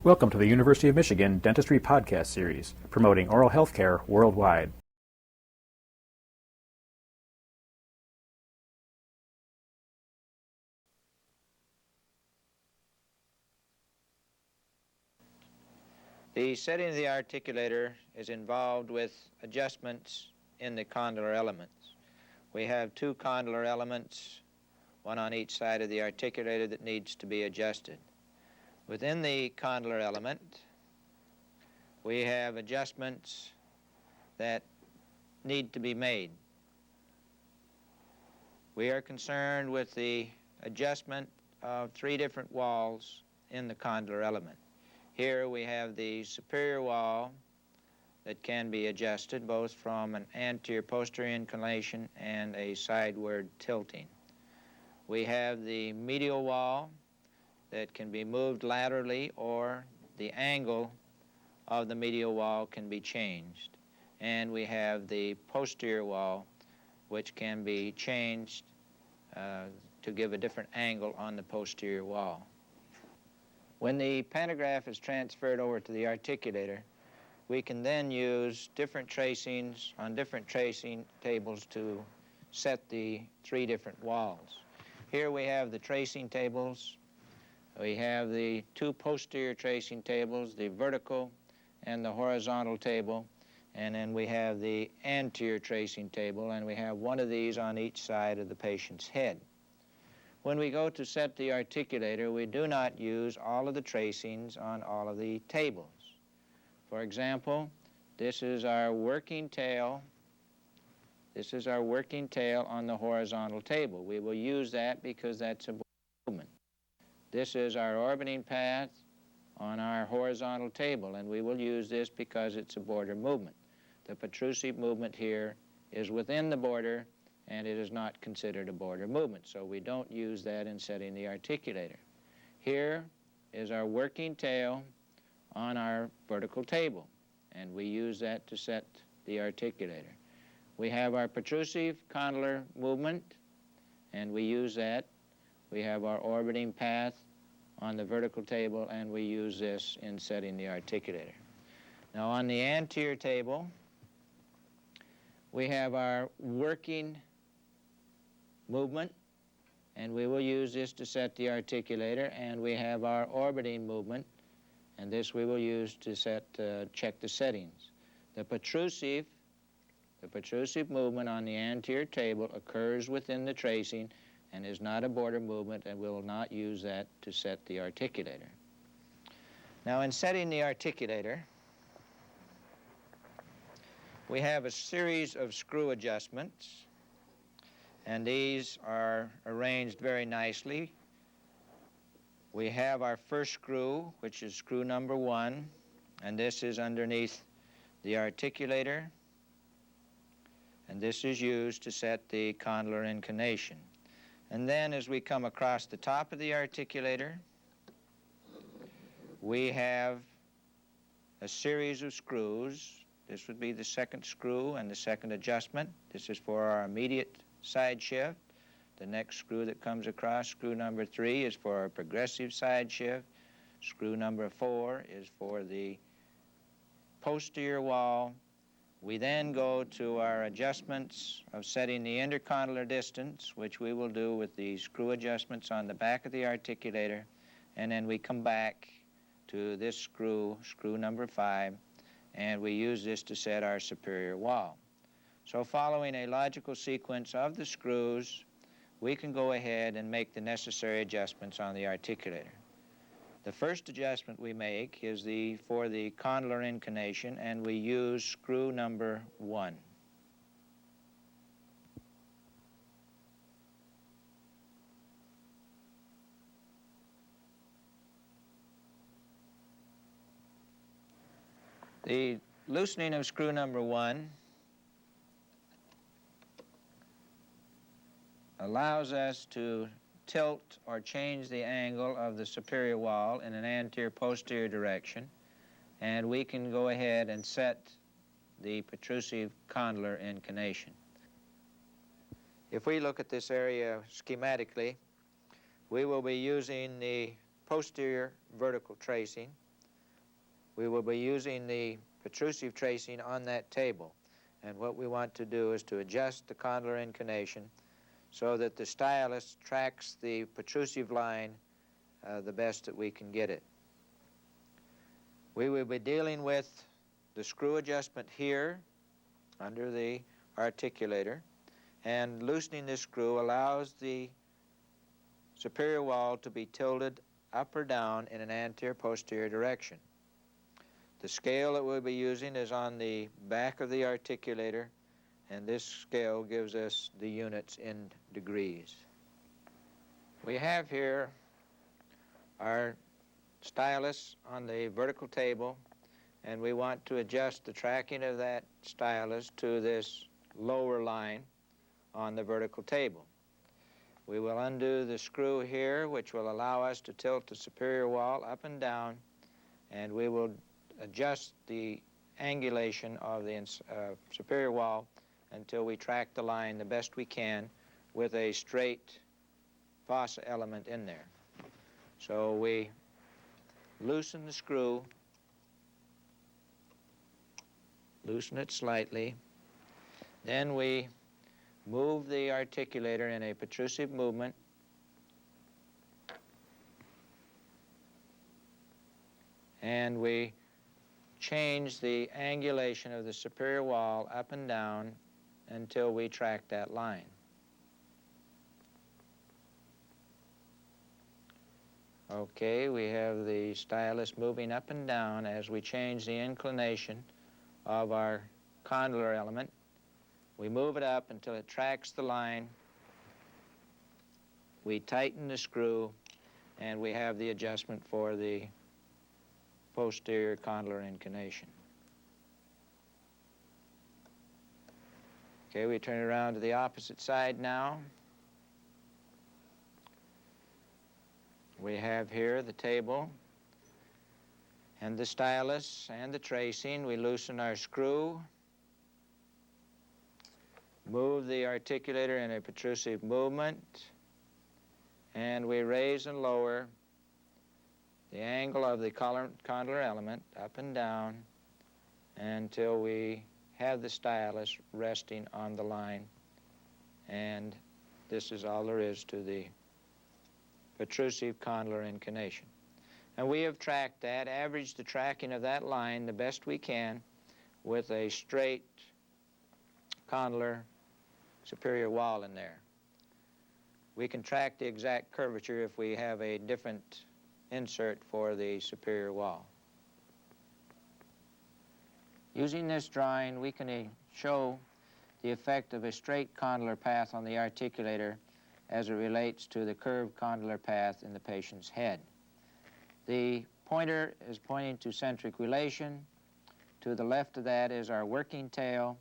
Welcome to the University of Michigan Dentistry Podcast Series, promoting oral health care worldwide. The setting of the articulator is involved with adjustments in the condylar elements. We have two condylar elements, one on each side of the articulator, that needs to be adjusted. Within the condylar element, we have adjustments that need to be made. We are concerned with the adjustment of three different walls in the condylar element. Here we have the superior wall that can be adjusted both from an anterior-posterior inclination and a sideward tilting. We have the medial wall that can be moved laterally, or the angle of the medial wall can be changed. And we have the posterior wall, which can be changed to give a different angle on the posterior wall. When the pantagraph is transferred over to the articulator, we can then use different tracings on different tracing tables to set the three different walls. Here we have the tracing tables. We have the two posterior tracing tables, the vertical and the horizontal table, and then we have the anterior tracing table, and we have one of these on each side of the patient's head. When we go to set the articulator, we do not use all of the tracings on all of the tables. For example, this is our working tail. This is our working tail on the horizontal table. We will use that because that's a movement. This is our orbiting path on our horizontal table, and we will use this because it's a border movement. The protrusive movement here is within the border, and it is not considered a border movement, so we don't use that in setting the articulator. Here is our working tail on our vertical table, and we use that to set the articulator. We have our protrusive condylar movement, and we use that. We have our orbiting path on the vertical table, and we use this in setting the articulator. Now on the anterior table, we have our working movement, and we will use this to set the articulator, and we have our orbiting movement, and this we will use to check the settings. The protrusive movement on the anterior table occurs within the tracing and is not a border movement, and we will not use that to set the articulator. Now in setting the articulator, we have a series of screw adjustments, and these are arranged very nicely. We have our first screw, which is screw number 1, and this is underneath the articulator, and this is used to set the condylar inclination. And then as we come across the top of the articulator, we have a series of screws. This would be the second screw and the second adjustment. This is for our immediate side shift. The next screw that comes across, screw number 3, is for our progressive side shift. Screw number 4 is for the posterior wall. We then go to our adjustments of setting the intercondylar distance, which we will do with the screw adjustments on the back of the articulator, and then we come back to this screw, screw number 5, and we use this to set our superior wall. So following a logical sequence of the screws, we can go ahead and make the necessary adjustments on the articulator. The first adjustment we make is for the condylar inclination, and we use screw number 1. The loosening of screw number 1 allows us to tilt or change the angle of the superior wall in an anterior-posterior direction, and we can go ahead and set the protrusive condylar inclination. If we look at this area schematically, we will be using the posterior vertical tracing, we will be using the protrusive tracing on that table. And what we want to do is to adjust the condylar inclination so that the stylus tracks the protrusive line the best that we can get it. We will be dealing with the screw adjustment here under the articulator, and loosening this screw allows the superior wall to be tilted up or down in an anterior-posterior direction. The scale that we'll be using is on the back of the articulator, and this scale gives us the units in degrees. We have here our stylus on the vertical table, and we want to adjust the tracking of that stylus to this lower line on the vertical table. We will undo the screw here, which will allow us to tilt the superior wall up and down, and we will adjust the angulation of the superior wall until we track the line the best we can with a straight fossa element in there. So we loosen the screw, loosen it slightly, then we move the articulator in a protrusive movement, and we change the angulation of the superior wall up and down until we track that line. Okay, we have the stylus moving up and down as we change the inclination of our condylar element. We move it up until it tracks the line. We tighten the screw, and we have the adjustment for the posterior condylar inclination. Okay, we turn it around to the opposite side now. We have here the table and the stylus and the tracing. We loosen our screw, move the articulator in a protrusive movement, and we raise and lower the angle of the condylar element up and down until we have the stylus resting on the line. And this is all there is to the protrusive condylar inclination. And we have tracked that, averaged the tracking of that line the best we can with a straight condylar superior wall in there. We can track the exact curvature if we have a different insert for the superior wall. Using this drawing, we can show the effect of a straight condylar path on the articulator as it relates to the curved condylar path in the patient's head. The pointer is pointing to centric relation. To the left of that is our working tail.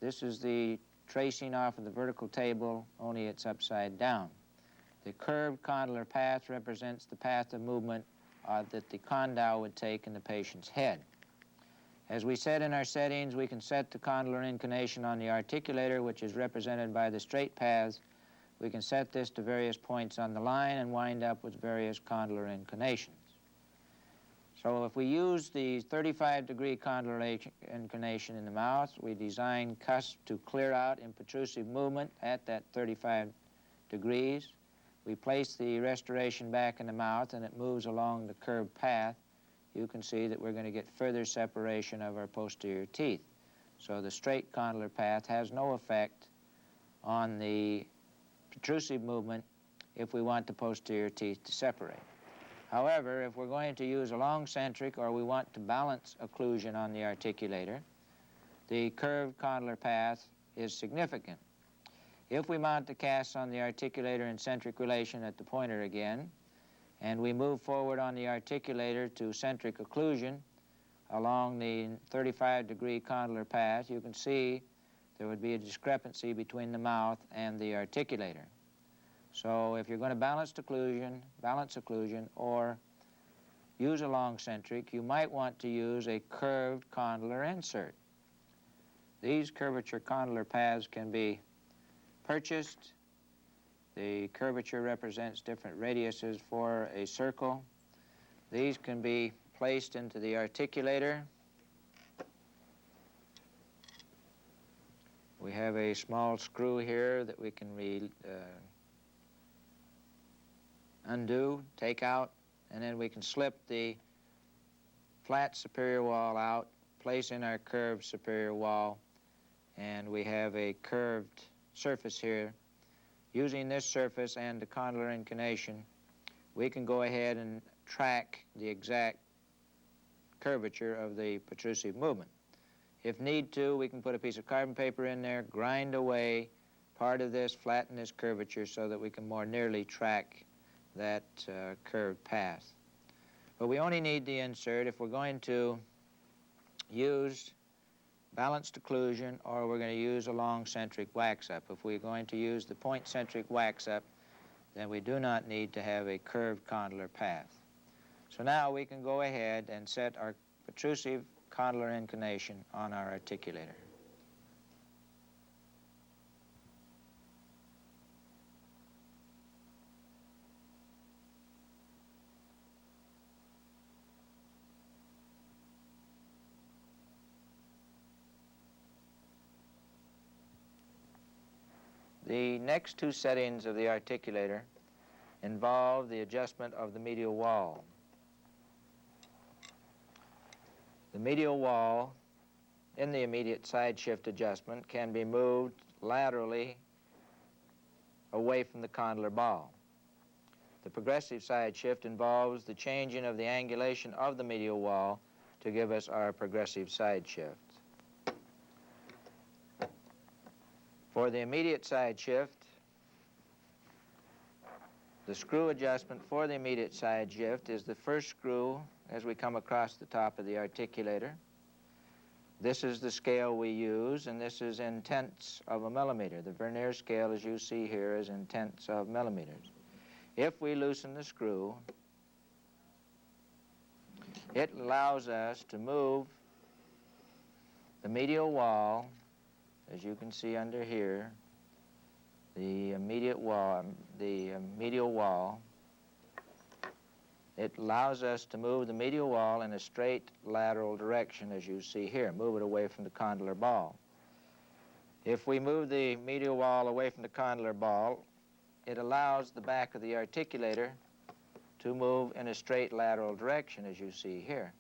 This is the tracing off of the vertical table, only it's upside down. The curved condylar path represents the path of movement that the condyle would take in the patient's head. As we said in our settings, we can set the condylar inclination on the articulator, which is represented by the straight paths. We can set this to various points on the line and wind up with various condylar inclinations. So if we use the 35-degree condylar inclination in the mouth, we design cusps to clear out in protrusive movement at that 35 degrees. We place the restoration back in the mouth and it moves along the curved path. You can see that we're going to get further separation of our posterior teeth. So the straight condylar path has no effect on the protrusive movement if we want the posterior teeth to separate. However, if we're going to use a long centric or we want to balance occlusion on the articulator, the curved condylar path is significant. If we mount the casts on the articulator in centric relation at the pointer again, and we move forward on the articulator to centric occlusion along the 35-degree condylar path, you can see there would be a discrepancy between the mouth and the articulator. So if you're going to balance occlusion, or use a long centric, you might want to use a curved condylar insert. These curvature condylar paths can be purchased. The curvature represents different radiuses for a circle. These can be placed into the articulator. We have a small screw here that we can undo, take out, and then we can slip the flat superior wall out, place in our curved superior wall, and we have a curved surface here. Using this surface and the condylar inclination, we can go ahead and track the exact curvature of the protrusive movement. If need to, we can put a piece of carbon paper in there, grind away part of this, flatten this curvature so that we can more nearly track that curved path. But we only need the insert if we're going to use balanced occlusion or we're going to use a long centric wax-up. If we're going to use the point centric wax-up, then we do not need to have a curved condylar path. So now we can go ahead and set our protrusive condylar inclination on our articulator. The next two settings of the articulator involve the adjustment of the medial wall. The medial wall in the immediate side shift adjustment can be moved laterally away from the condylar ball. The progressive side shift involves the changing of the angulation of the medial wall to give us our progressive side shift. For the immediate side shift, the screw adjustment for the immediate side shift is the first screw as we come across the top of the articulator. This is the scale we use, and this is in tenths of a millimeter. The vernier scale, as you see here, is in tenths of millimeters. If we loosen the screw, it allows us to move the medial wall, as you can see under here, the medial wall. It allows us to move the medial wall in a straight lateral direction, as you see here. Move it away from the condylar ball. If we move the medial wall away from the condylar ball, it allows the back of the articulator to move in a straight lateral direction, as you see here.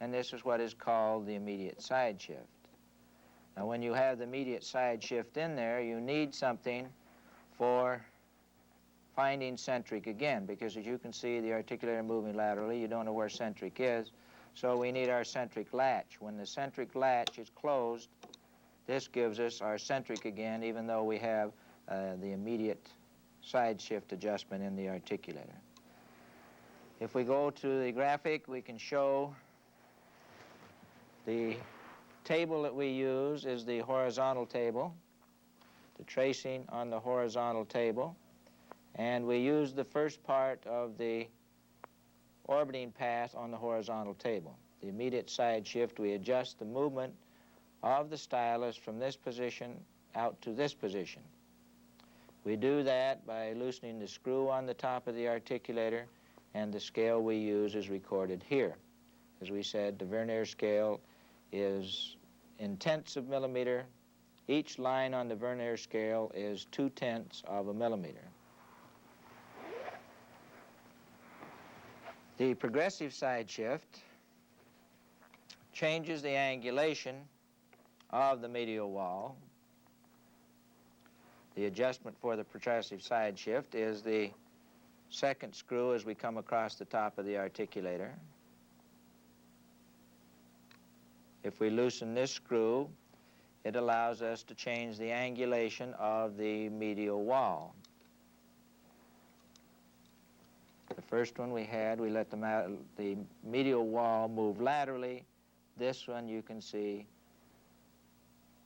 And this is what is called the immediate side shift. Now, when you have the immediate side shift in there, you need something for finding centric again, because as you can see, the articulator moving laterally, you don't know where centric is, so we need our centric latch. When the centric latch is closed, this gives us our centric again, even though we have the immediate side shift adjustment in the articulator. If we go to the graphic, we can show the table that we use is the horizontal table, the tracing on the horizontal table, and we use the first part of the orbiting path on the horizontal table. The immediate side shift, we adjust the movement of the stylus from this position out to this position. We do that by loosening the screw on the top of the articulator, and the scale we use is recorded here. As we said, the vernier scale is in tenths of millimeter. Each line on the vernier scale is 2/10 of a millimeter. The progressive side shift changes the angulation of the medial wall. The adjustment for the progressive side shift is the second screw as we come across the top of the articulator. If we loosen this screw, it allows us to change the angulation of the medial wall. The first one we had, we let the medial wall move laterally. This one, you can see,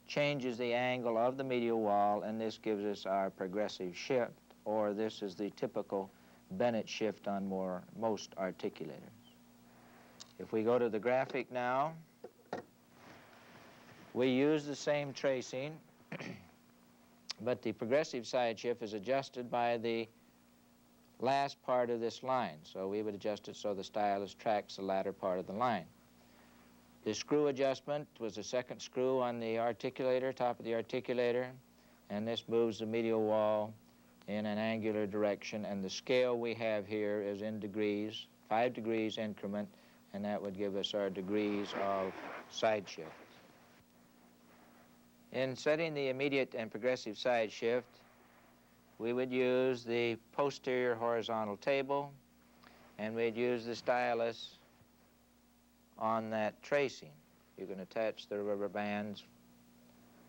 changes the angle of the medial wall, and this gives us our progressive shift, or this is the typical Bennett shift on most articulators. If we go to the graphic now, we use the same tracing, but the progressive side shift is adjusted by the last part of this line. So we would adjust it so the stylus tracks the latter part of the line. The screw adjustment was the second screw on the articulator, top of the articulator, and this moves the medial wall in an angular direction, and the scale we have here is in degrees, 5 degrees increment, and that would give us our degrees of side shift. In setting the immediate and progressive side shift, we would use the posterior horizontal table, and we'd use the stylus on that tracing. You can attach the rubber bands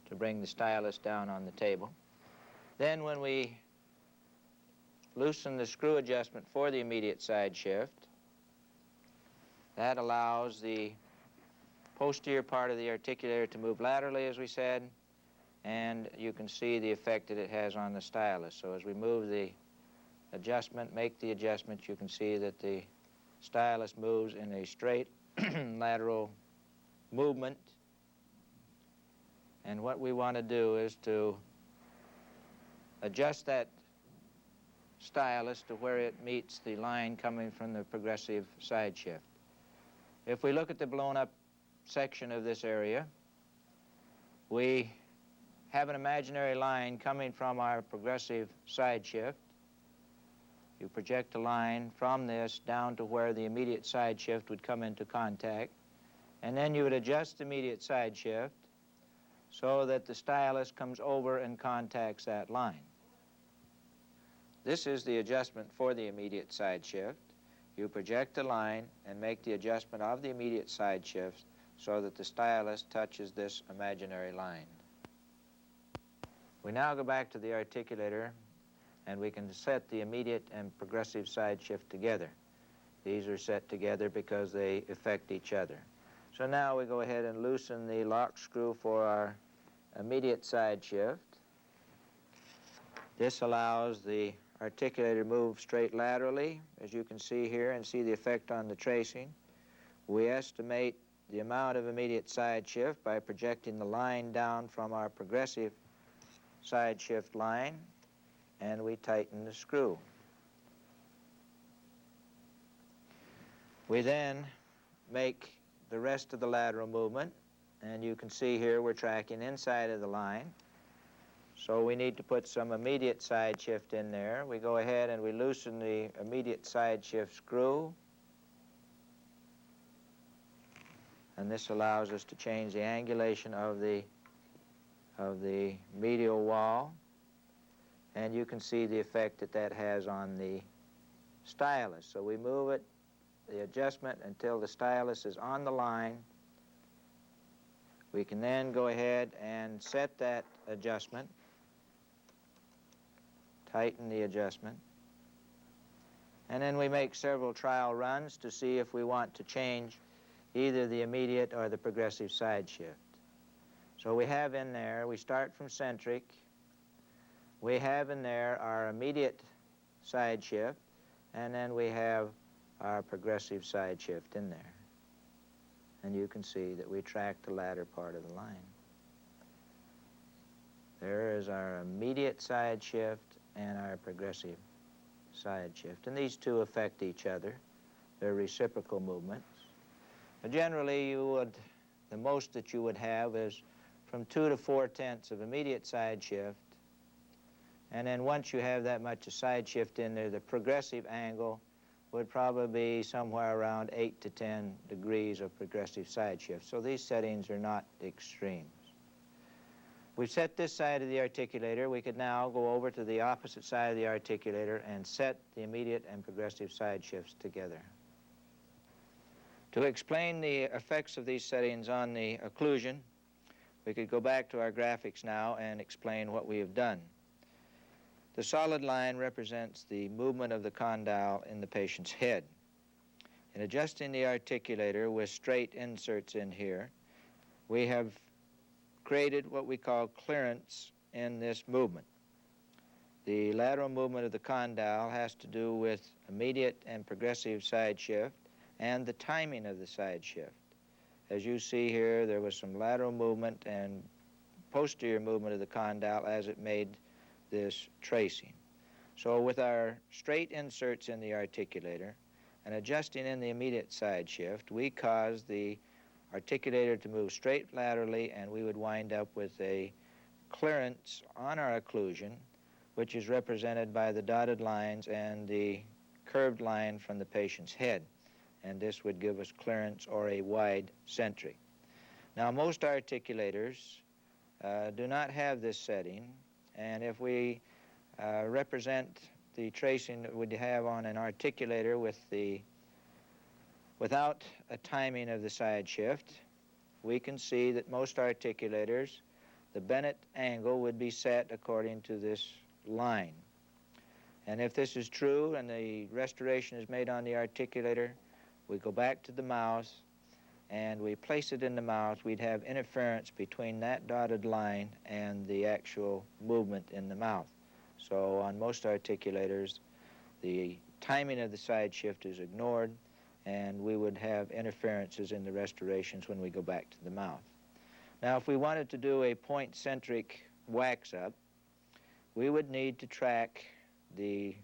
to bring the stylus down on the table. Then when we loosen the screw adjustment for the immediate side shift, that allows the posterior part of the articulator to move laterally, as we said, and you can see the effect that it has on the stylus. So as we move the adjustment, make the adjustment, you can see that the stylus moves in a straight lateral movement. And what we want to do is to adjust that stylus to where it meets the line coming from the progressive side shift. If we look at the blown up section of this area, we have an imaginary line coming from our progressive side shift. You project a line from this down to where the immediate side shift would come into contact, and then you would adjust the immediate side shift so that the stylus comes over and contacts that line. This is the adjustment for the immediate side shift. You project a line and make the adjustment of the immediate side shift so that the stylus touches this imaginary line. We now go back to the articulator, and we can set the immediate and progressive side shift together. These are set together because they affect each other. So now we go ahead and loosen the lock screw for our immediate side shift. This allows the articulator to move straight laterally, as you can see here, and see the effect on the tracing. We estimate the amount of immediate side shift by projecting the line down from our progressive side shift line, and we tighten the screw. We then make the rest of the lateral movement, and you can see here we're tracking inside of the line. So we need to put some immediate side shift in there. We go ahead and we loosen the immediate side shift screw, and this allows us to change the angulation of the medial wall, and you can see the effect that that has on the stylus. So we move it, the adjustment, until the stylus is on the line. We can then go ahead and set that adjustment, tighten the adjustment, and then we make several trial runs to see if we want to change either the immediate or the progressive side shift. So we have in there, we start from centric, we have in there our immediate side shift, and then we have our progressive side shift in there. And you can see that we track the latter part of the line. There is our immediate side shift and our progressive side shift. And these two affect each other. They're reciprocal movements. But generally, the most that you would have is from 2 to 4/10 of immediate side shift. And then once you have that much of side shift in there, the progressive angle would probably be somewhere around 8 to 10 degrees of progressive side shift. So these settings are not extremes. We've set this side of the articulator. We could now go over to the opposite side of the articulator and set the immediate and progressive side shifts together. To explain the effects of these settings on the occlusion, we could go back to our graphics now and explain what we have done. The solid line represents the movement of the condyle in the patient's head. In adjusting the articulator with straight inserts in here, we have created what we call clearance in this movement. The lateral movement of the condyle has to do with immediate and progressive side shift and the timing of the side shift. As you see here, there was some lateral movement and posterior movement of the condyle as it made this tracing. So with our straight inserts in the articulator and adjusting in the immediate side shift, we cause the articulator to move straight laterally, and we would wind up with a clearance on our occlusion, which is represented by the dotted lines and the curved line from the patient's head. And this would give us clearance or a wide centric. Now, most articulators do not have this setting, and if we represent the tracing that we'd have on an articulator without a timing of the side shift, we can see that most articulators, the Bennett angle would be set according to this line. And if this is true and the restoration is made on the articulator, we go back to the mouth and we place it in the mouth, we'd have interference between that dotted line and the actual movement in the mouth. So on most articulators, the timing of the side shift is ignored, and we would have interferences in the restorations when we go back to the mouth. Now, if we wanted to do a point-centric wax-up, we would need to track the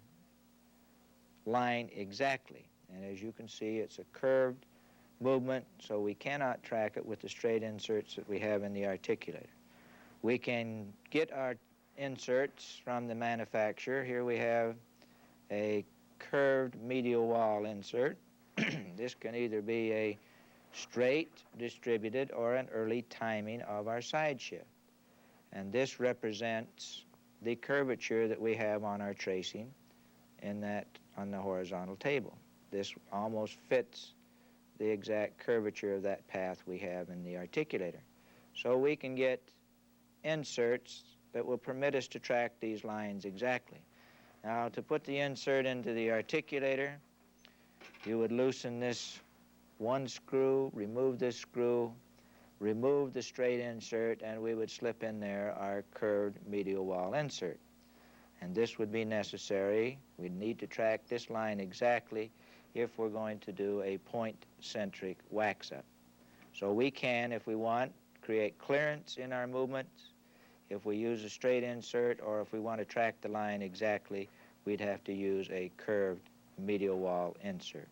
line exactly. And as you can see, it's a curved movement, so we cannot track it with the straight inserts that we have in the articulator. We can get our inserts from the manufacturer. Here we have a curved medial wall insert. This can either be a straight distributed or an early timing of our side shift. And this represents the curvature that we have on our tracing on the horizontal table. This almost fits the exact curvature of that path we have in the articulator. So we can get inserts that will permit us to track these lines exactly. Now, to put the insert into the articulator, you would loosen this one screw, remove this screw, remove the straight insert, and we would slip in there our curved medial wall insert. And this would be necessary. We'd need to track this line exactly if we're going to do a point-centric wax-up. So we can, if we want, create clearance in our movements. If we use a straight insert, or if we want to track the line exactly, we'd have to use a curved medial wall insert.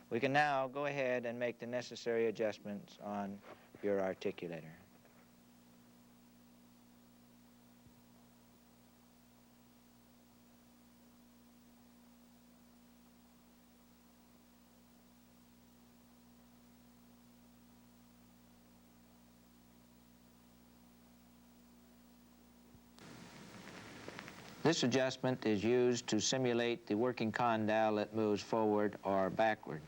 We can now go ahead and make the necessary adjustments on your articulator. This adjustment is used to simulate the working condyle that moves forward or backward.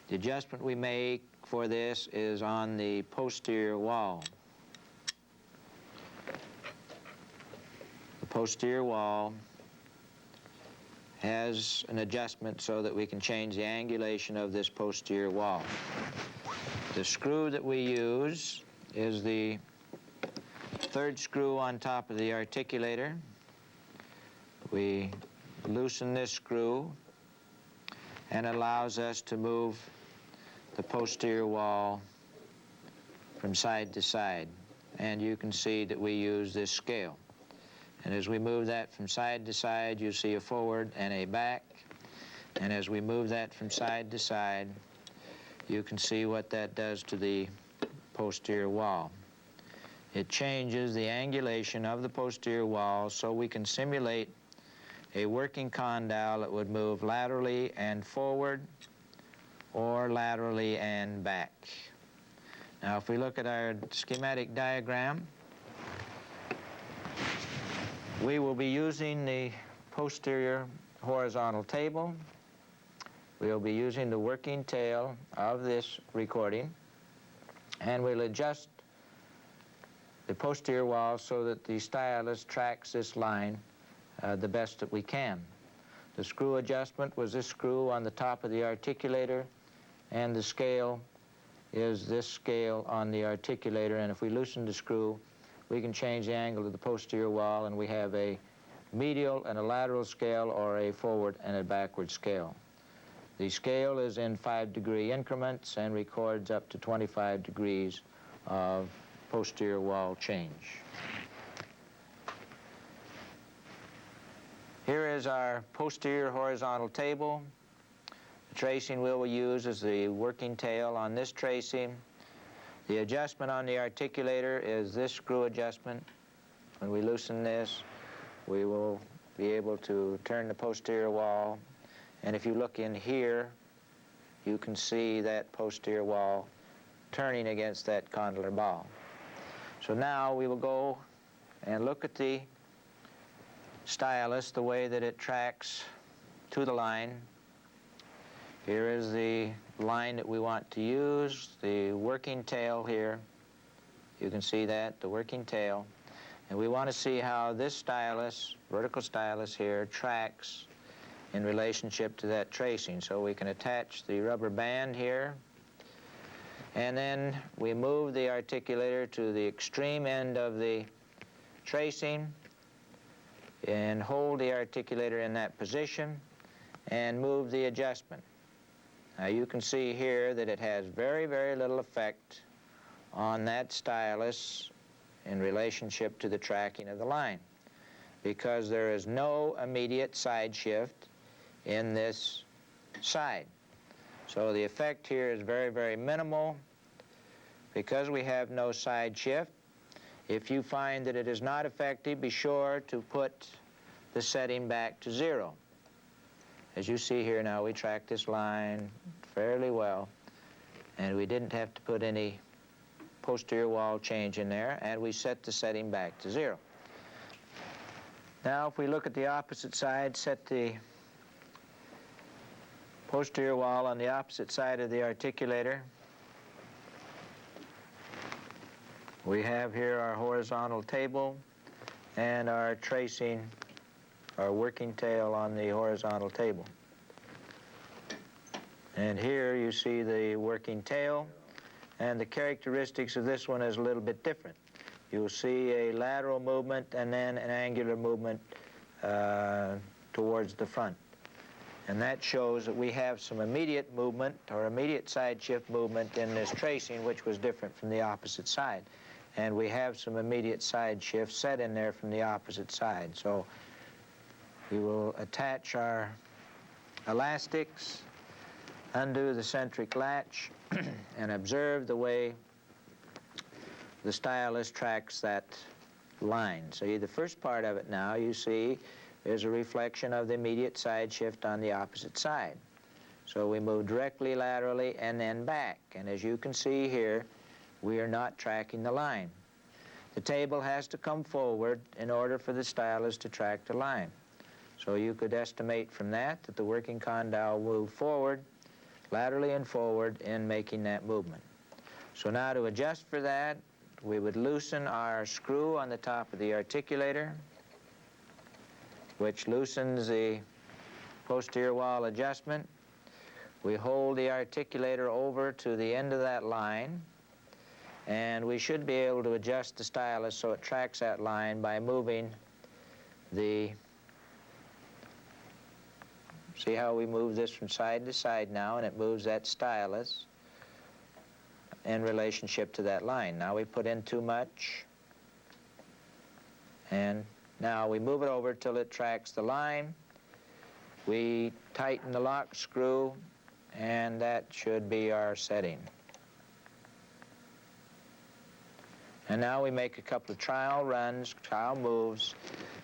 The adjustment we make for this is on the posterior wall. The posterior wall has an adjustment so that we can change the angulation of this posterior wall. The screw that we use is the third screw on top of the articulator. We loosen this screw, and it allows us to move the posterior wall from side to side. And you can see that we use this scale. And as we move that from side to side, you see a forward and a back. And as we move that from side to side, you can see what that does to the posterior wall. It changes the angulation of the posterior wall so we can simulate a working condyle that would move laterally and forward or laterally and back. Now, if we look at our schematic diagram, we will be using the posterior horizontal table. We'll be using the working tail of this recording, and we'll adjust the posterior wall so that the stylus tracks this line the best that we can. The screw adjustment was this screw on the top of the articulator, and the scale is this scale on the articulator, and if we loosen the screw, we can change the angle of the posterior wall, and we have a medial and a lateral scale, or a forward and a backward scale. The scale is in 5-degree increments and records up to 25 degrees of posterior wall change. Here is our posterior horizontal table. The tracing wheel we use is the working tail on this tracing. The adjustment on the articulator is this screw adjustment. When we loosen this, we will be able to turn the posterior wall. And if you look in here, you can see that posterior wall turning against that condylar ball. So now we will go and look at the stylus, the way that it tracks to the line. Here is the line that we want to use, the working tail here. You can see that, the working tail. And we want to see how this stylus, vertical stylus here, tracks in relationship to that tracing. So we can attach the rubber band here, and then we move the articulator to the extreme end of the tracing and hold the articulator in that position and move the adjustment. Now you can see here that it has very, very little effect on that stylus in relationship to the tracking of the line, because there is no immediate side shift in this side. So the effect here is very, very minimal because we have no side shift. If you find that it is not effective, be sure to put the setting back to 0. As you see here now, we track this line fairly well, and we didn't have to put any posterior wall change in there, and we set the setting back to 0. Now if we look at the opposite side, set the posterior wall on the opposite side of the articulator. We have here our horizontal table and our tracing, our working tail on the horizontal table. And here you see the working tail, and the characteristics of this one is a little bit different. You'll see a lateral movement and then an angular movement towards the front. And that shows that we have some immediate movement or immediate side shift movement in this tracing, which was different from the opposite side. And we have some immediate side shift set in there from the opposite side. So we will attach our elastics, undo the centric latch, and observe the way the stylus tracks that line. So the first part of it now, you see, is a reflection of the immediate side shift on the opposite side. So we move directly laterally and then back. And as you can see here, we are not tracking the line. The table has to come forward in order for the stylus to track the line. So you could estimate from that that the working condyle will move forward, laterally and forward in making that movement. So now to adjust for that, we would loosen our screw on the top of the articulator, which loosens the posterior wall adjustment. We hold the articulator over to the end of that line, and we should be able to adjust the stylus so it tracks that line by moving the, see how we move this from side to side now, and it moves that stylus in relationship to that line. Now we put in too much, and now we move it over till it tracks the line. We tighten the lock screw, and that should be our setting. And now we make a couple of trial runs, trial moves,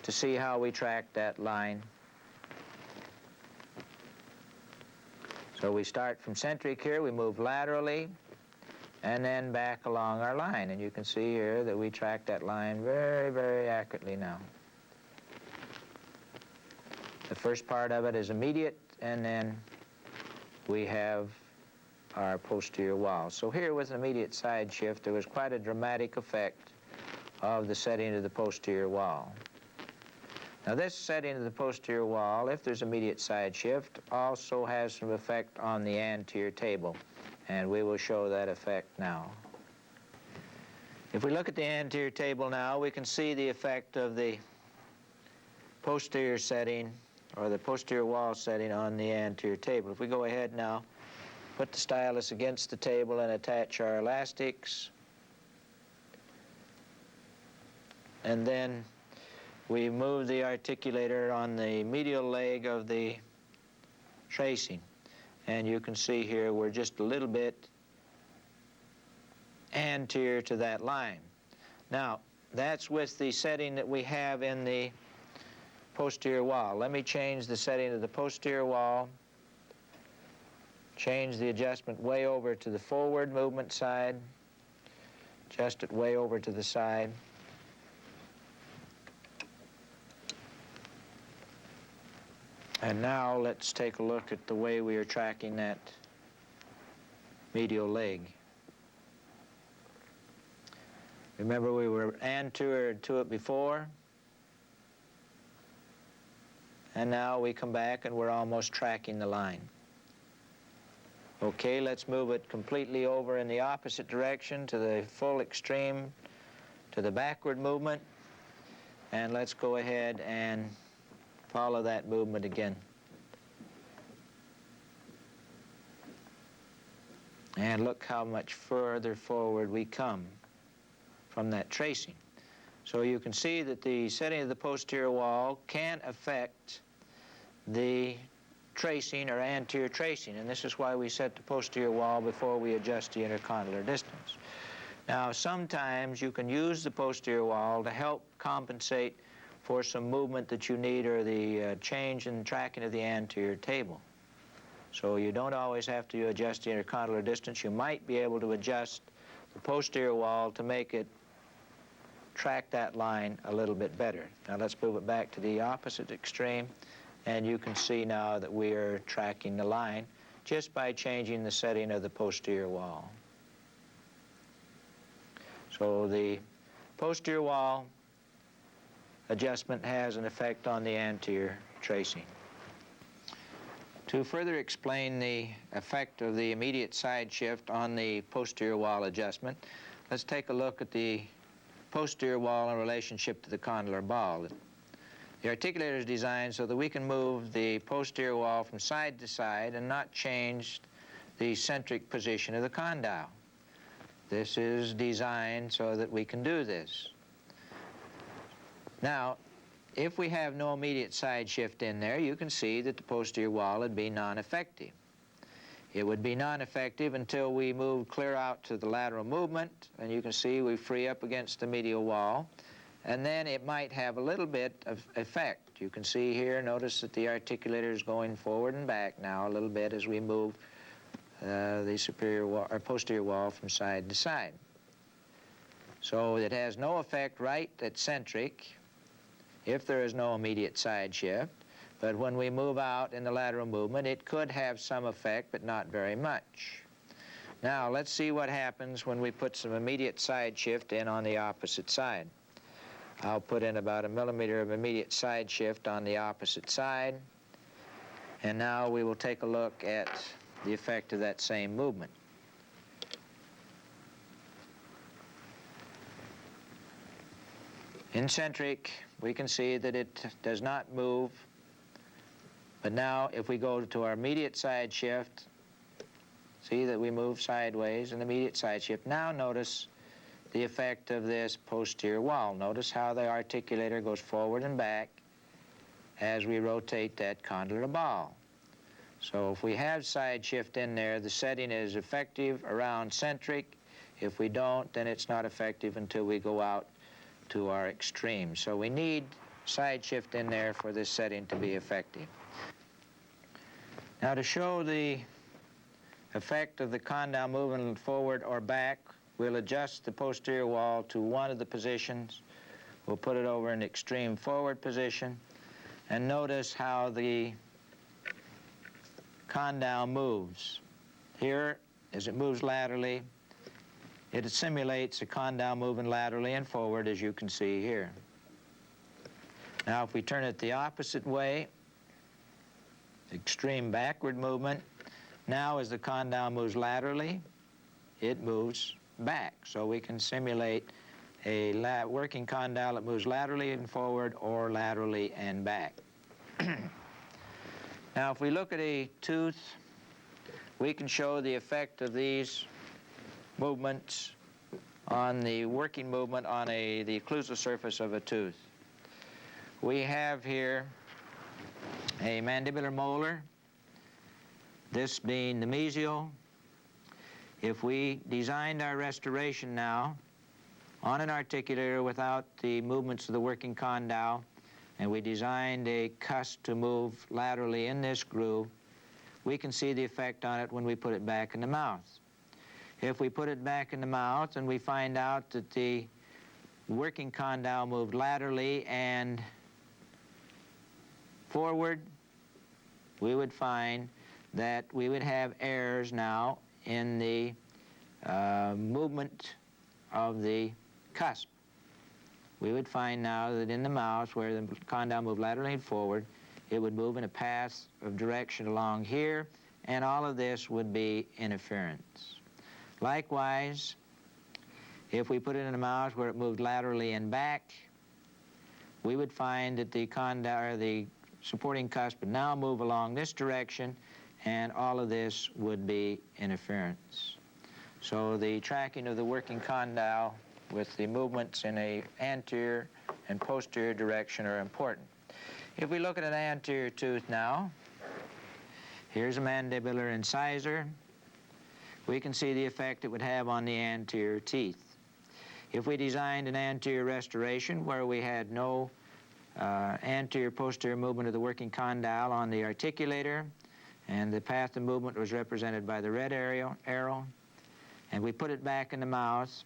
to see how we track that line. So we start from centric here, we move laterally, and then back along our line. And you can see here that we track that line very, very accurately now. The first part of it is immediate, and then we have our posterior wall. So here with an immediate side shift, there was quite a dramatic effect of the setting of the posterior wall. Now this setting of the posterior wall, if there's immediate side shift, also has some effect on the anterior table, and we will show that effect now. If we look at the anterior table now, we can see the effect of the posterior setting, or the posterior wall setting, on the anterior table. If we go ahead now, put the stylus against the table and attach our elastics, and then we move the articulator on the medial leg of the tracing. And you can see here we're just a little bit anterior to that line. Now, that's with the setting that we have in the posterior wall. Let me change the setting of the posterior wall, change the adjustment way over to the forward movement side, adjust it way over to the side. And now let's take a look at the way we are tracking that medial leg. Remember, we were anterior to it before, and now we come back and we're almost tracking the line. Okay, let's move it completely over in the opposite direction to the full extreme, to the backward movement, and let's go ahead and follow that movement again. And look how much further forward we come from that tracing. So you can see that the setting of the posterior wall can affect the tracing or anterior tracing, and this is why we set the posterior wall before we adjust the intercondylar distance. Now, sometimes you can use the posterior wall to help compensate for some movement that you need, or the change in tracking of the anterior table. So you don't always have to adjust the intercondylar distance. You might be able to adjust the posterior wall to make it track that line a little bit better. Now let's move it back to the opposite extreme, and you can see now that we are tracking the line just by changing the setting of the posterior wall. So the posterior wall adjustment has an effect on the anterior tracing. To further explain the effect of the immediate side shift on the posterior wall adjustment, let's take a look at the posterior wall in relationship to the condylar ball. The articulator is designed so that we can move the posterior wall from side to side and not change the centric position of the condyle. This is designed so that we can do this. Now, if we have no immediate side shift in there, you can see that the posterior wall would be non-effective. It would be non-effective until we move clear out to the lateral movement, and you can see we free up against the medial wall, and then it might have a little bit of effect. You can see here, notice that the articulator is going forward and back now a little bit as we move the superior wall, or posterior wall, from side to side. So it has no effect right at centric if there is no immediate side shift, but when we move out in the lateral movement, it could have some effect, but not very much. Now let's see what happens when we put some immediate side shift in on the opposite side. I'll put in about 1 millimeter of immediate side shift on the opposite side, and now we will take a look at the effect of that same movement. In centric, we can see that it does not move, but now if we go to our immediate side shift, see that we move sideways in the immediate side shift. Now notice the effect of this posterior wall. Notice how the articulator goes forward and back as we rotate that condylar ball. So if we have side shift in there, the setting is effective around centric. If we don't, then it's not effective until we go out to our extreme. So we need side shift in there for this setting to be effective. Now, to show the effect of the condyle moving forward or back, we'll adjust the posterior wall to one of the positions. We'll put it over in the extreme forward position, and notice how the condyle moves. Here, as it moves laterally, it simulates a condyle moving laterally and forward, as you can see here. Now, if we turn it the opposite way, extreme backward movement, now as the condyle moves laterally, it moves back. So we can simulate a working condyle that moves laterally and forward or laterally and back. Now, if we look at a tooth, we can show the effect of these movements on the working movement on the occlusal surface of a tooth. We have here a mandibular molar, this being the mesial. If we designed our restoration now on an articulator without the movements of the working condyle, and we designed a cusp to move laterally in this groove, we can see the effect on it when we put it back in the mouth. If we put it back in the mouth and we find out that the working condyle moved laterally and forward, we would find that we would have errors now in the movement of the cusp. We would find now that in the mouth, where the condyle moved laterally and forward, it would move in a path of direction along here, and all of this would be interference. Likewise, if we put it in the mouth where it moved laterally and back, we would find that the condyle, or the supporting cusp, would now move along this direction, and all of this would be interference. So the tracking of the working condyle with the movements in a anterior and posterior direction are important. If we look at an anterior tooth now, here's a mandibular incisor. We can see the effect it would have on the anterior teeth. If we designed an anterior restoration where we had no anterior-posterior movement of the working condyle on the articulator, and the path of movement was represented by the red arrow, and we put it back in the mouth,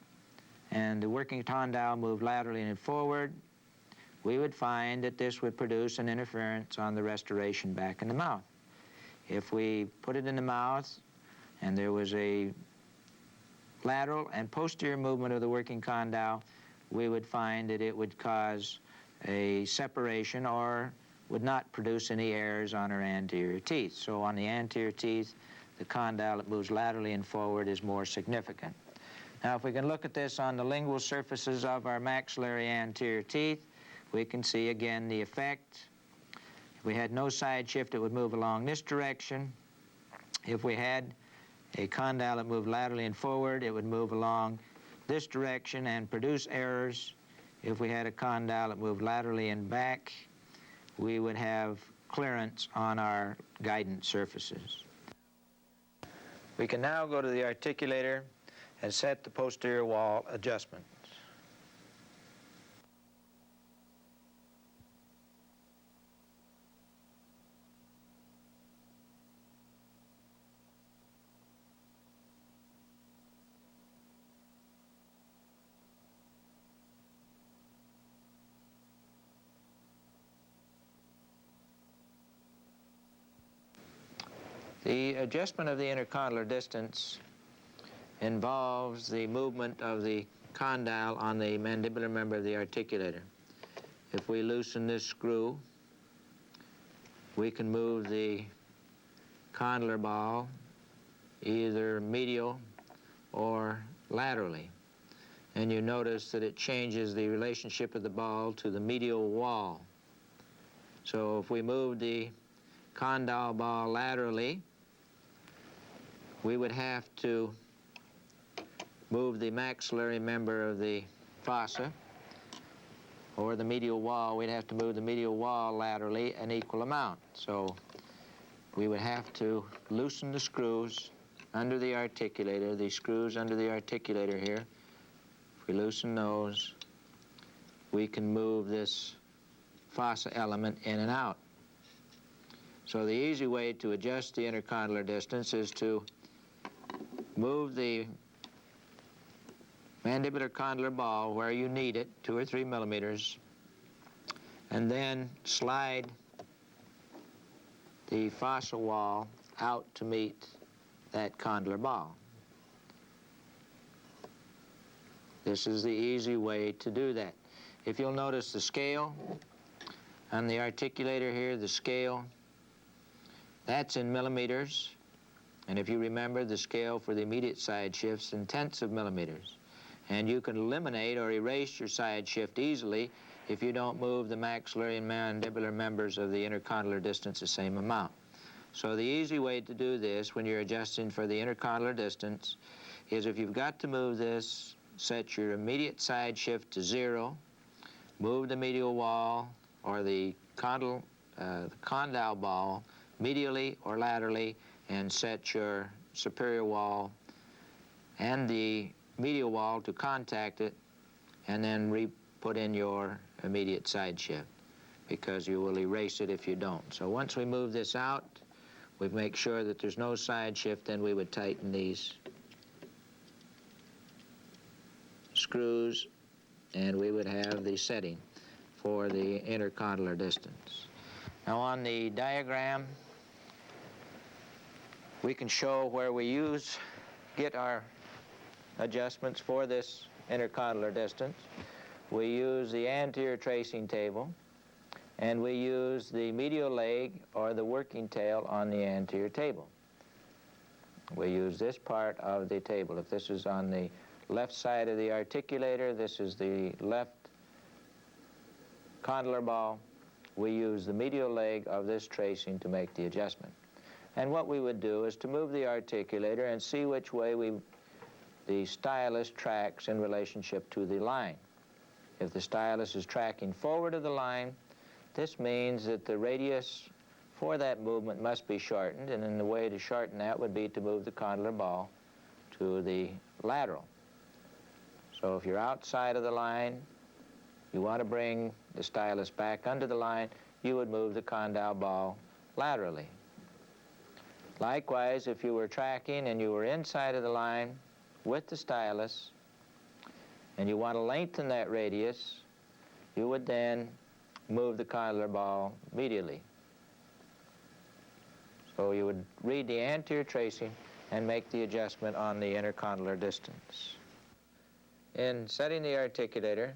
and the working condyle moved laterally and forward, we would find that this would produce an interference on the restoration back in the mouth. If we put it in the mouth and there was a lateral and posterior movement of the working condyle, we would find that it would cause a separation or would not produce any errors on our anterior teeth. So on the anterior teeth, the condyle that moves laterally and forward is more significant. Now, if we can look at this on the lingual surfaces of our maxillary anterior teeth, we can see again the effect. If we had no side shift, it would move along this direction. If we had a condyle that moved laterally and forward, it would move along this direction and produce errors. If we had a condyle that moved laterally and back, we would have clearance on our guidance surfaces. We can now go to the articulator and set the posterior wall adjustment. The adjustment of the intercondylar distance involves the movement of the condyle on the mandibular member of the articulator. If we loosen this screw, we can move the condylar ball either medial or laterally. And you notice that it changes the relationship of the ball to the medial wall. So if we move the condyle ball laterally, we would have to move the maxillary member of the fossa, or the medial wall. We'd have to move the medial wall laterally an equal amount. So we would have to loosen the screws under the articulator, the screws under the articulator here. If we loosen those, we can move this fossa element in and out. So the easy way to adjust the intercondylar distance is to move the mandibular condylar ball where you need it, 2 or 3 millimeters, and then slide the fossa wall out to meet that condylar ball. This is the easy way to do that. If you'll notice the scale on the articulator here, the scale, that's in millimeters. And if you remember, the scale for the immediate side shifts in tenths of millimeters. And you can eliminate or erase your side shift easily if you don't move the maxillary and mandibular members of the intercondylar distance the same amount. So the easy way to do this when you're adjusting for the intercondylar distance is, if you've got to move this, set your immediate side shift to 0, move the medial wall or the condyle ball medially or laterally and set your superior wall and the medial wall to contact it, and then put in your immediate side shift, because you will erase it if you don't. So once we move this out, we make sure that there's no side shift, then we would tighten these screws, and we would have the setting for the intercondylar distance. Now on the diagram, we can show where we get our adjustments for this intercondylar distance. We use the anterior tracing table, and we use the medial leg or the working tail on the anterior table. We use this part of the table. If this is on the left side of the articulator, this is the left condylar ball, we use the medial leg of this tracing to make the adjustment. And what we would do is to move the articulator and see which way the stylus tracks in relationship to the line. If the stylus is tracking forward of the line, this means that the radius for that movement must be shortened, and then the way to shorten that would be to move the condylar ball to the lateral. So if you're outside of the line, you want to bring the stylus back under the line, you would move the condyle ball laterally. Likewise, if you were tracking and you were inside of the line with the stylus, and you want to lengthen that radius, you would then move the condylar ball medially. So you would read the anterior tracing and make the adjustment on the intercondylar distance. In setting the articulator,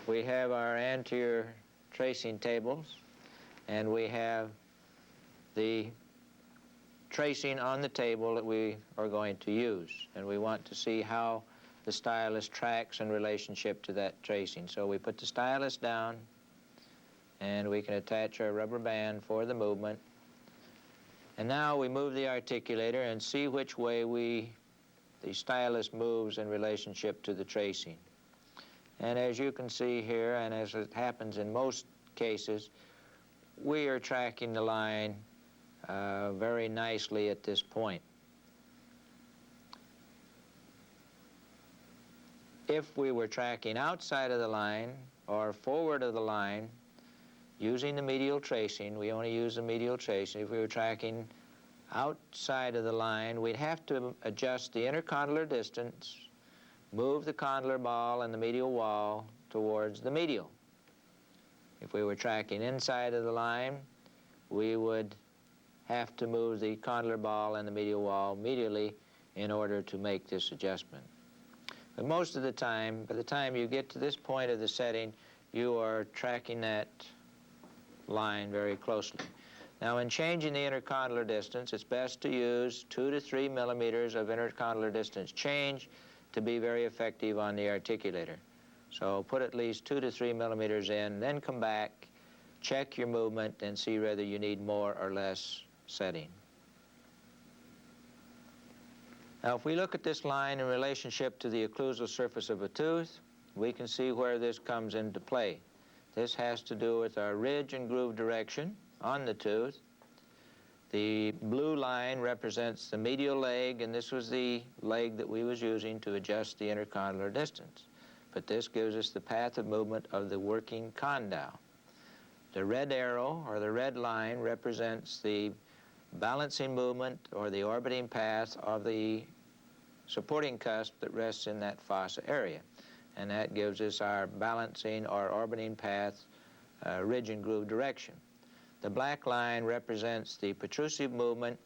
we have our anterior tracing tables, and we have the tracing on the table that we are going to use, and we want to see how the stylus tracks in relationship to that tracing. So we put the stylus down, and we can attach our rubber band for the movement. And now we move the articulator and see which way the stylus moves in relationship to the tracing. And as you can see here, and as it happens in most cases, we are tracking the line very nicely at this point. If we were tracking outside of the line or forward of the line, using the medial tracing, we only use the medial tracing. If we were tracking outside of the line, we'd have to adjust the intercondylar distance, move the condylar ball and the medial wall towards the medial. If we were tracking inside of the line, we would have to move the condylar ball and the medial wall medially in order to make this adjustment. But most of the time, by the time you get to this point of the setting, you are tracking that line very closely. Now, in changing the intercondylar distance, it's best to use 2 to 3 millimeters of intercondylar distance change to be very effective on the articulator. So put at least 2 to 3 millimeters in, then come back, check your movement, and see whether you need more or less setting. Now, if we look at this line in relationship to the occlusal surface of a tooth, we can see where this comes into play. This has to do with our ridge and groove direction on the tooth. The blue line represents the medial leg, and this was the leg that we was using to adjust the intercondylar distance. But this gives us the path of movement of the working condyle. The red arrow, or the red line, represents the balancing movement or the orbiting path of the supporting cusp that rests in that fossa area. And that gives us our balancing or orbiting path ridge and groove direction. The black line represents the protrusive movement,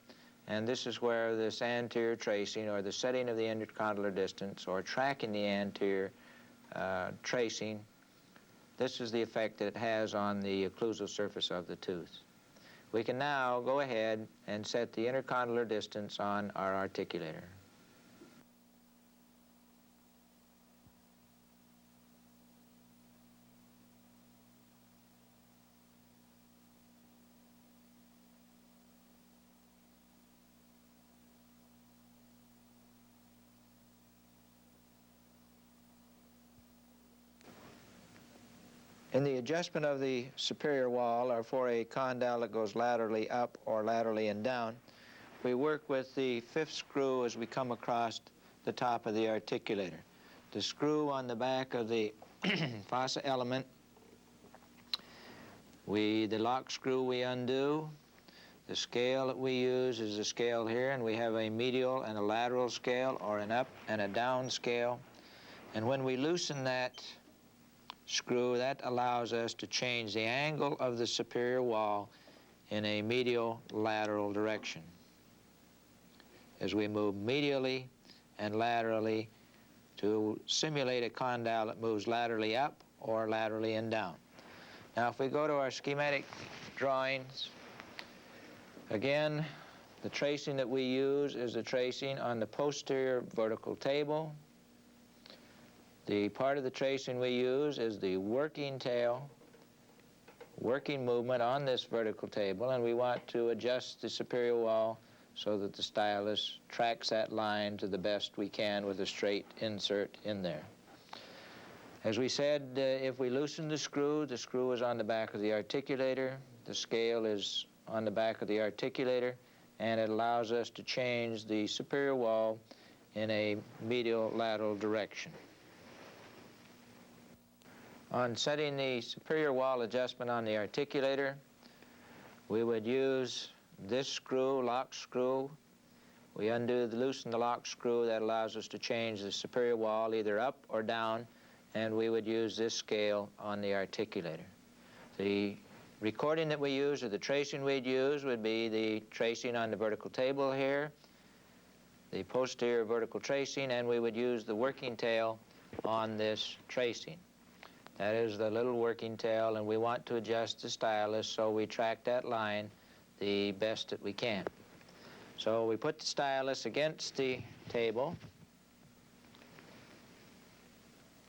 and this is where this anterior tracing or the setting of the intercondylar distance or tracking the anterior tracing, this is the effect that it has on the occlusal surface of the tooth. We can now go ahead and set the intercondylar distance on our articulator. In the adjustment of the superior wall, or for a condyle that goes laterally up or laterally and down, we work with the 5th screw as we come across the top of the articulator. The screw on the back of the fossa element, the lock screw we undo. The scale that we use is the scale here, and we have a medial and a lateral scale, or an up and a down scale. And when we loosen that screw, that allows us to change the angle of the superior wall in a medial lateral direction as we move medially and laterally to simulate a condyle that moves laterally up or laterally and down. Now if we go to our schematic drawings, again, the tracing that we use is the tracing on the posterior vertical table. The part of the tracing we use is the working tail, working movement on this vertical table, and we want to adjust the superior wall so that the stylus tracks that line to the best we can with a straight insert in there. As we said, if we loosen the screw is on the back of the articulator, the scale is on the back of the articulator, and it allows us to change the superior wall in a medial lateral direction. On setting the superior wall adjustment on the articulator, we would use this screw, lock screw. We loosen the lock screw. That allows us to change the superior wall either up or down, and we would use this scale on the articulator. The recording that we use, or the tracing we'd use, would be the tracing on the vertical table here, the posterior vertical tracing, and we would use the working tail on this tracing. That is the little working tail, and we want to adjust the stylus so we track that line the best that we can. So we put the stylus against the table.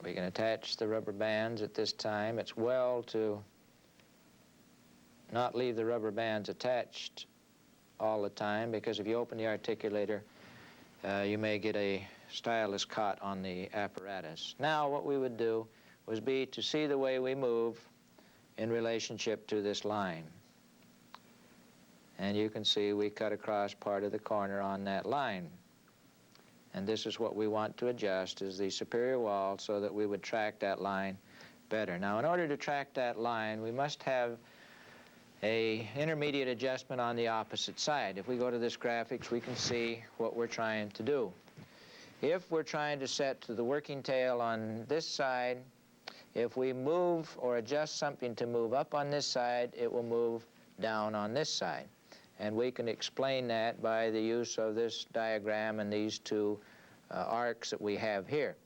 We can attach the rubber bands at this time. It's well to not leave the rubber bands attached all the time, because if you open the articulator, you may get a stylus caught on the apparatus. Now what we would do would be to see the way we move in relationship to this line. And you can see we cut across part of the corner on that line. And this is what we want to adjust, is the superior wall, so that we would track that line better. Now in order to track that line, we must have a intermediate adjustment on the opposite side. If we go to this graphics, we can see what we're trying to do. If we're trying to set to the working tail on this side, if we move or adjust something to move up on this side, it will move down on this side. And we can explain that by the use of this diagram and these two arcs that we have here.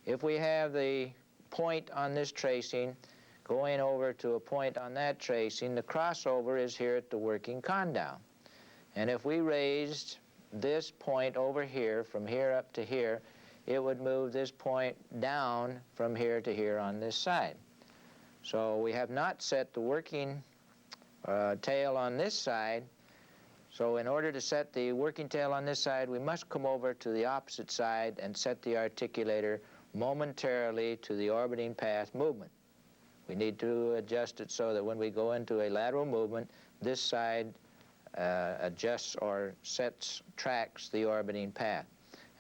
If we have the point on this tracing going over to a point on that tracing, the crossover is here at the working condyle. And if we raised this point over here, from here up to here, it would move this point down from here to here on this side. So we have not set the working tail on this side. So in order to set the working tail on this side, we must come over to the opposite side and set the articulator momentarily to the orbiting path movement. We need to adjust it so that when we go into a lateral movement, this side adjusts or tracks the orbiting path.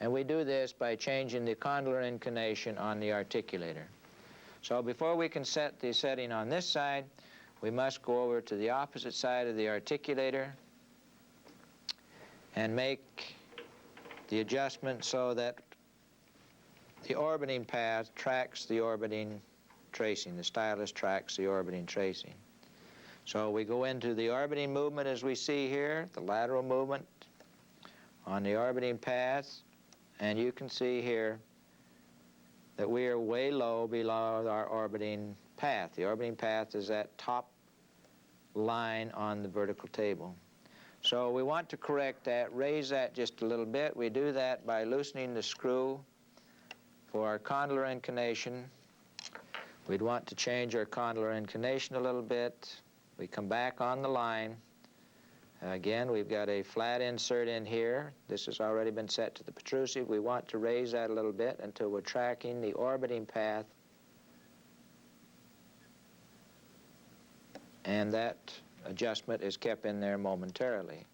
And we do this by changing the condylar inclination on the articulator. So before we can set the setting on this side, we must go over to the opposite side of the articulator and make the adjustment so that the orbiting path tracks the orbiting tracing. The stylus tracks the orbiting tracing. So we go into the orbiting movement as we see here, the lateral movement on the orbiting path, and you can see here that we are way low below our orbiting path. The orbiting path is that top line on the vertical table. So we want to correct that, raise that just a little bit. We do that by loosening the screw for our condylar inclination. We'd want to change our condylar inclination a little bit. We come back on the line. Again, we've got a flat insert in here. This has already been set to the protrusive. We want to raise that a little bit until we're tracking the orbiting path and that adjustment is kept in there momentarily.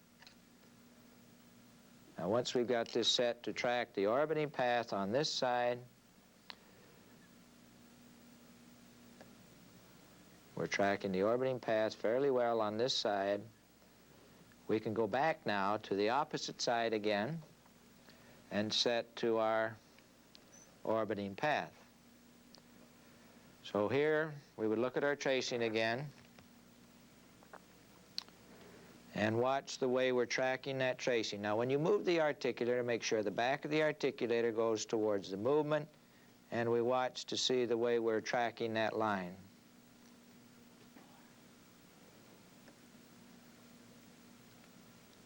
Now once we've got this set to track the orbiting path on this side, we're tracking the orbiting path fairly well on this side. We can go back now to the opposite side again and set to our orbiting path. So here we would look at our tracing again and watch the way we're tracking that tracing. Now when you move the articulator, make sure the back of the articulator goes towards the movement, and we watch to see the way we're tracking that line.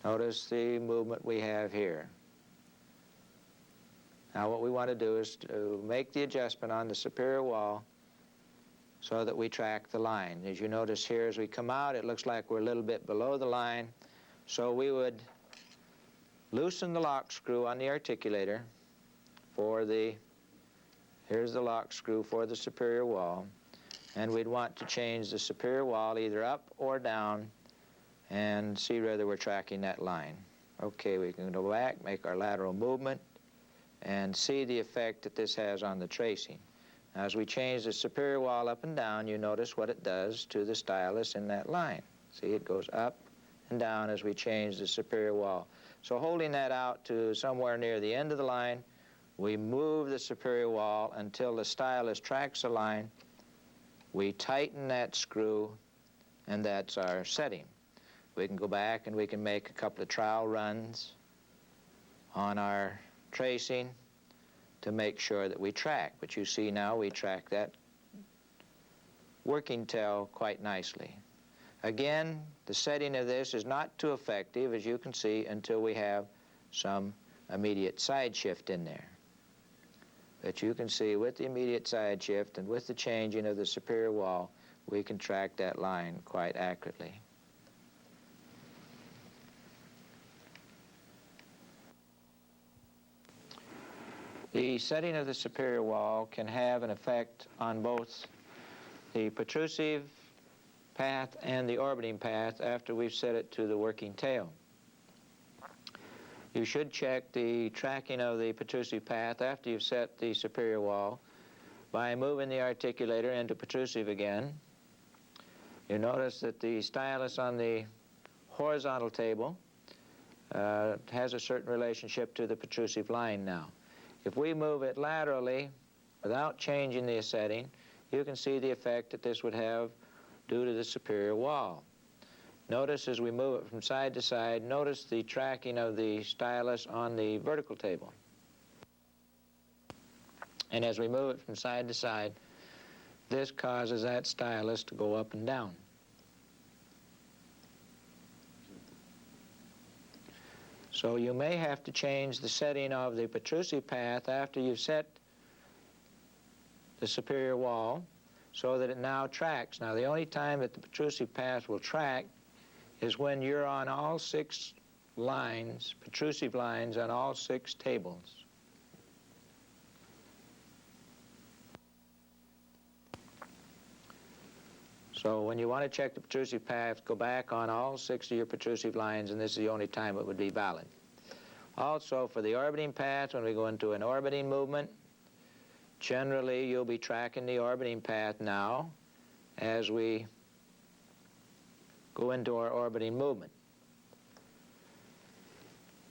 Notice the movement we have here. Now what we want to do is to make the adjustment on the superior wall so that we track the line. As you notice here, as we come out, it looks like we're a little bit below the line. So we would loosen the lock screw on the articulator for the, here's the lock screw for the superior wall, and we'd want to change the superior wall either up or down and see whether we're tracking that line. Okay, we can go back, make our lateral movement, and see the effect that this has on the tracing. Now, as we change the superior wall up and down, you notice what it does to the stylus in that line. See, it goes up and down as we change the superior wall. So holding that out to somewhere near the end of the line, we move the superior wall until the stylus tracks the line. We tighten that screw, and that's our setting. We can go back and we can make a couple of trial runs on our tracing to make sure that we track. But you see now we track that working tail quite nicely. Again, the setting of this is not too effective, as you can see, until we have some immediate side shift in there. But you can see with the immediate side shift and with the changing of the superior wall, we can track that line quite accurately. The setting of the superior wall can have an effect on both the protrusive path and the orbiting path after we've set it to the working tail. You should check the tracking of the protrusive path after you've set the superior wall by moving the articulator into protrusive again. You notice that the stylus on the horizontal table has a certain relationship to the protrusive line now. If we move it laterally without changing the setting, you can see the effect that this would have due to the superior wall. Notice as we move it from side to side, notice the tracking of the stylus on the vertical table. And as we move it from side to side, this causes that stylus to go up and down. So you may have to change the setting of the protrusive path after you've set the superior wall so that it now tracks. Now the only time that the protrusive path will track is when you're on all 6 lines, protrusive lines on all 6 tables. So when you want to check the protrusive path, go back on all 6 of your protrusive lines, and this is the only time it would be valid. Also, for the orbiting path, when we go into an orbiting movement, generally you'll be tracking the orbiting path now as we go into our orbiting movement.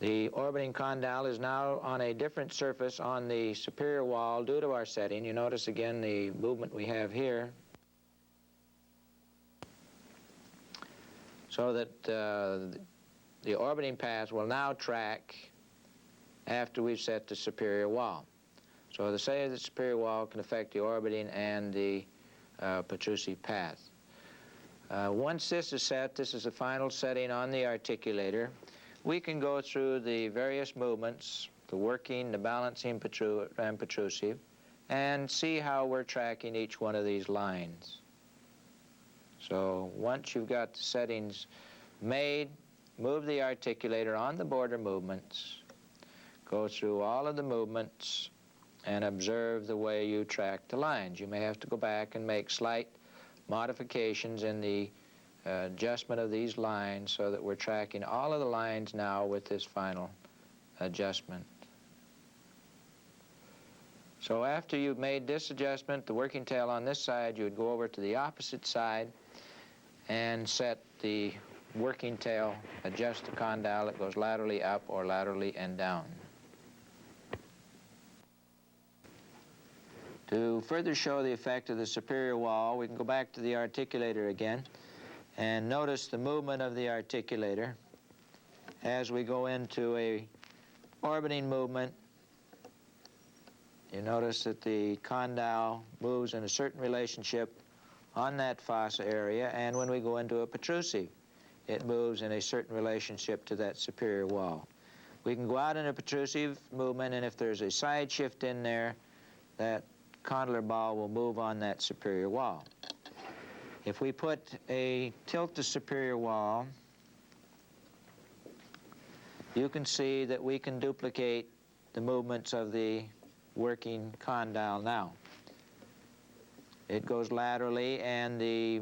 The orbiting condyle is now on a different surface on the superior wall due to our setting. You notice again the movement we have here, so that the orbiting path will now track after we've set the superior wall. So the setting of the superior wall can affect the orbiting and the protrusive path. Once this is set, this is the final setting on the articulator, we can go through the various movements, the working, the balancing and protrusive, and see how we're tracking each one of these lines. So once you've got the settings made, move the articulator on the border movements, go through all of the movements, and observe the way you track the lines. You may have to go back and make slight modifications in the adjustment of these lines so that we're tracking all of the lines now with this final adjustment. So after you've made this adjustment, the working tail on this side, you would go over to the opposite side and set the working tail, adjust the condyle that goes laterally up or laterally and down. To further show the effect of the superior wall, we can go back to the articulator again and notice the movement of the articulator as we go into a orbiting movement. You notice that the condyle moves in a certain relationship on that fossa area, and when we go into a protrusive, it moves in a certain relationship to that superior wall. We can go out in a protrusive movement, and if there's a side shift in there, that condylar ball will move on that superior wall. If we put a tilt to superior wall, you can see that we can duplicate the movements of the working condyle now. It goes laterally, and the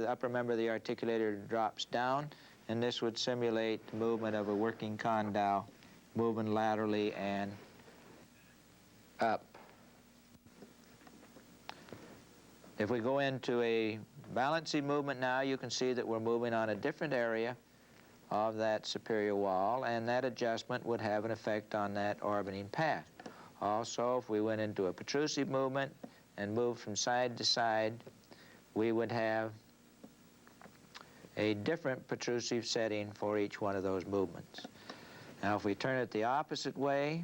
upper member of the articulator drops down, and this would simulate the movement of a working condyle moving laterally and up. If we go into a balancing movement now, you can see that we're moving on a different area of that superior wall, and that adjustment would have an effect on that orbiting path. Also, if we went into a protrusive movement and moved from side to side, we would have a different protrusive setting for each one of those movements. Now, if we turn it the opposite way,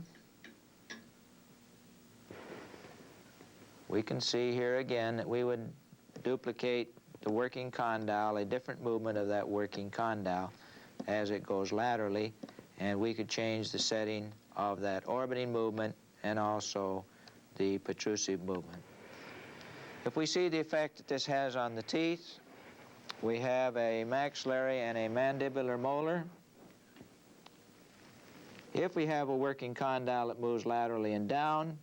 we can see here again that we would duplicate the working condyle, a different movement of that working condyle as it goes laterally, and we could change the setting of that orbiting movement and also the protrusive movement. If we see the effect that this has on the teeth, we have a maxillary and a mandibular molar. If we have a working condyle that moves laterally and down,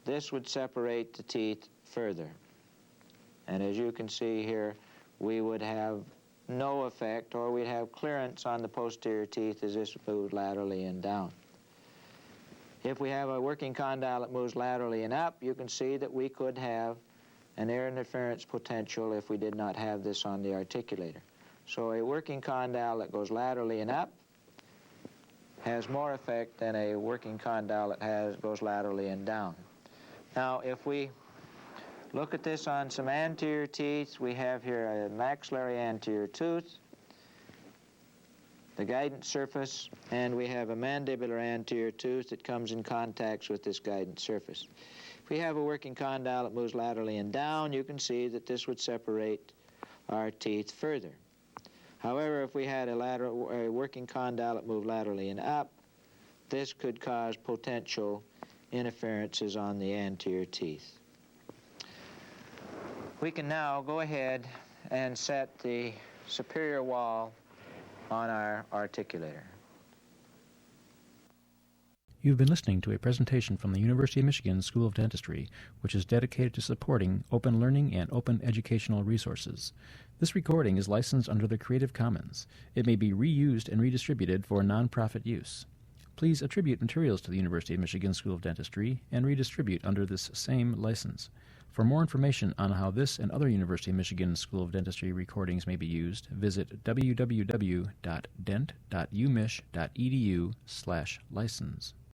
this would separate the teeth further. And as you can see here, we would have no effect, or we'd have clearance on the posterior teeth as this moves laterally and down. If we have a working condyle that moves laterally and up, you can see that we could have an air interference potential if we did not have this on the articulator. So a working condyle that goes laterally and up has more effect than a working condyle that goes laterally and down. Now, if we look at this on some anterior teeth, we have here a maxillary anterior tooth, the guidance surface, and we have a mandibular anterior tooth that comes in contact with this guidance surface. If we have a working condyle that moves laterally and down, you can see that this would separate our teeth further. However, if we had a working condyle that moved laterally and up, this could cause potential interferences on the anterior teeth. We can now go ahead and set the superior wall on our articulator. You've been listening to a presentation from the University of Michigan School of Dentistry, which is dedicated to supporting open learning and open educational resources. This recording is licensed under the Creative Commons. It may be reused and redistributed for nonprofit use. Please attribute materials to the University of Michigan School of Dentistry and redistribute under this same license. For more information on how this and other University of Michigan School of Dentistry recordings may be used, visit www.dent.umich.edu/license.